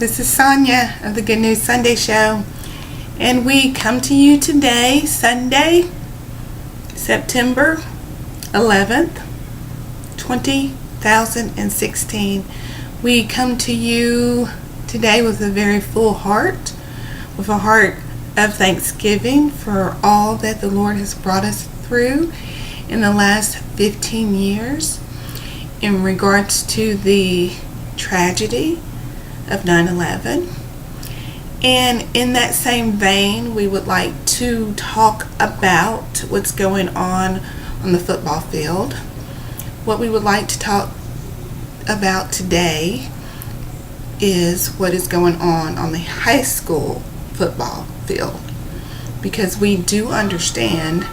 This is Sonia of the Good News Sunday Show, and we come to you today, Sunday, September 11th, 2016. We come to you today with a very full heart, with a heart of thanksgiving for all that the Lord has brought us through in the last 15 years in regards to the tragedy of 9/11. And in that same vein, we would like to talk about what's going on the football field. What we would like to talk about today is what is going on the high school football field, because we do understand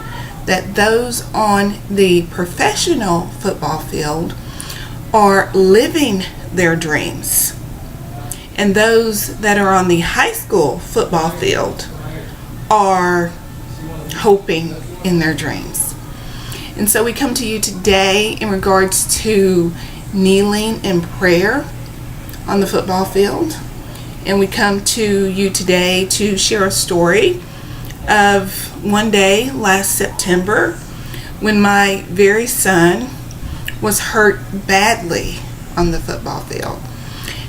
that those on the professional football field are living their dreams, and those that are on the high school football field are hoping in their dreams. And so we come to you today in regards to kneeling in prayer on the football field. And we come to you today to share a story of one day last September when my very son was hurt badly on the football field.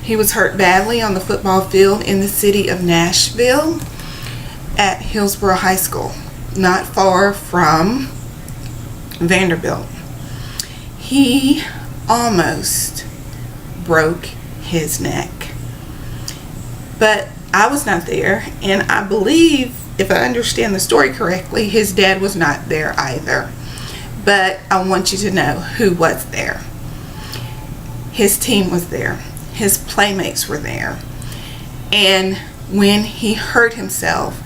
He was hurt badly on the football field in the city of Nashville at Hillsborough High School, not far from Vanderbilt. He almost broke his neck. But I was not there, and I believe, if I understand the story correctly, his dad was not there either. But I want you to know who was there. His team was there. His playmates were there. And when he hurt himself,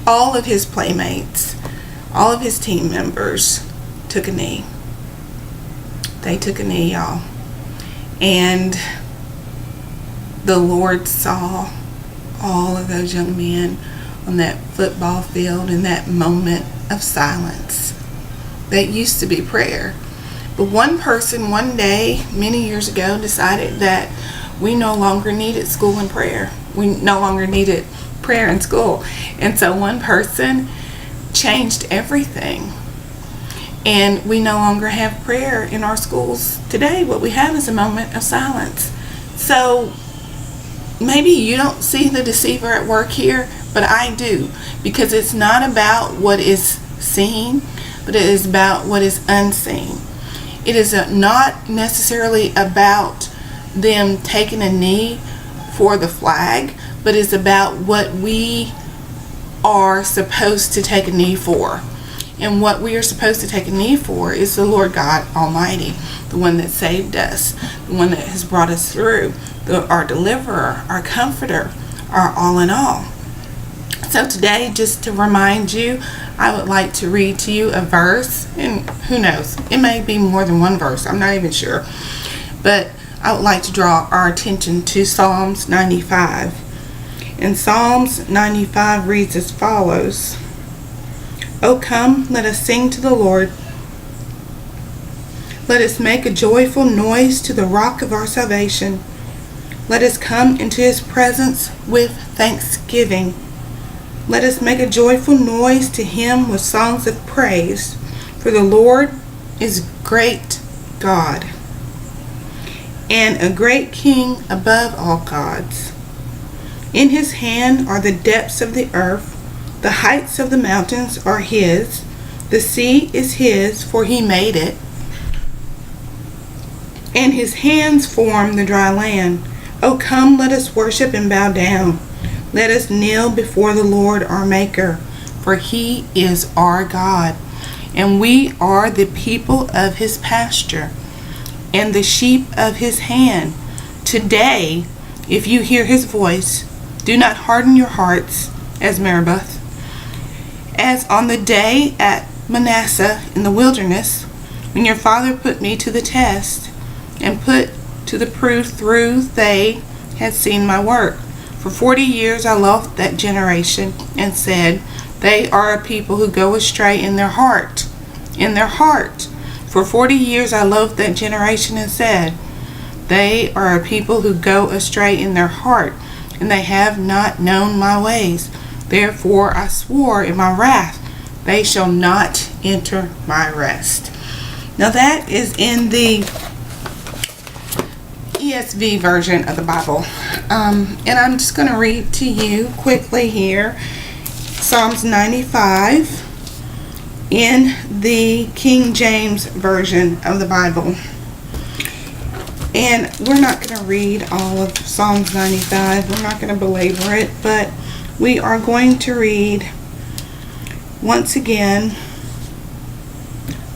all of his playmates, all of his team members took a knee. They took a knee, y'all. And the Lord saw all of those young men on that football field in that moment of silence. That used to be prayer. But one person one day, many years ago, decided that we no longer needed school and prayer. We no longer needed prayer in school. And so one person changed everything. And we no longer have prayer in our schools today. What we have is a moment of silence. So maybe you don't see the deceiver at work here, but I do. Because it's not about what is seen, but it is about what is unseen. It is not necessarily about them taking a knee for the flag, but it's about what we are supposed to take a knee for. And what we are supposed to take a knee for is the Lord God Almighty, the one that saved us, the one that has brought us through, our deliverer, our comforter, our all in all. So today, just to remind you, I would like to read to you a verse, and who knows, it may be more than one verse, I'm not even sure. But I would like to draw our attention to Psalms 95. And Psalms 95 reads as follows: "O come, let us sing to the Lord. Let us make a joyful noise to the rock of our salvation. Let us come into his presence with thanksgiving. Let us make a joyful noise to him with songs of praise. For the Lord is great God, and a great King above all gods. In his hand are the depths of the earth. The heights of the mountains are his. The sea is his, for he made it. And his hands formed the dry land. O come, let us worship and bow down. Let us kneel before the Lord our Maker, for he is our God, and we are the people of his pasture, and the sheep of his hand. Today, if you hear his voice, do not harden your hearts as Meribah, as on the day at Manasseh in the wilderness, when your father put me to the test, and put to the proof through they had seen my work. For 40 years I loved that generation, and said, they are a people who go astray in their heart. For 40 years I loved that generation, and said, They are a people who go astray in their heart, and they have not known my ways. Therefore I swore in my wrath, they shall not enter my rest. Now that is in the ESV version of the Bible. And I'm just going to read to you quickly here Psalms 95 in the King James version of the Bible. And we're not going to read all of Psalms 95. We're not going to belabor it, but we are going to read once again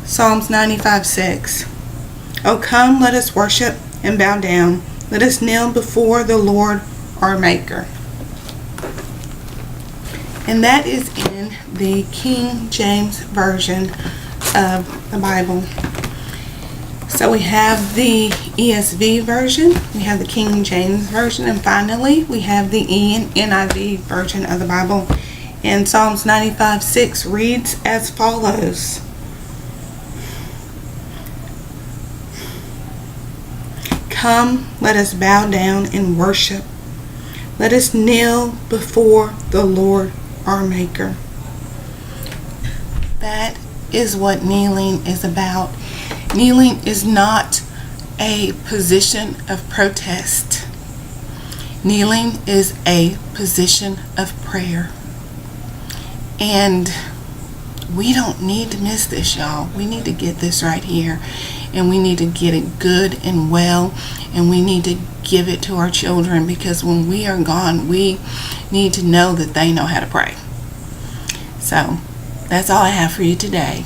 Psalms 95:6. Oh, come, let us worship and bow down. Let us kneel before the Lord our Maker. And that is in the King James version of the Bible. So we have the ESV version, we have the King James version, and finally we have the NIV version of the Bible. And Psalms 95:6 reads as follows. Come, let us bow down and worship. Let us kneel before the Lord our Maker. That is what kneeling is about. Kneeling is not a position of protest. Kneeling is a position of prayer. And we don't need to miss this, y'all. We need to get this right here. And we need to get it good and well, and we need to give it to our children, because when we are gone, we need to know that they know how to pray. So that's all I have for you today.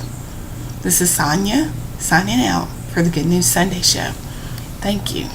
This is Sonia signing out for the Good News Sunday Show. Thank you.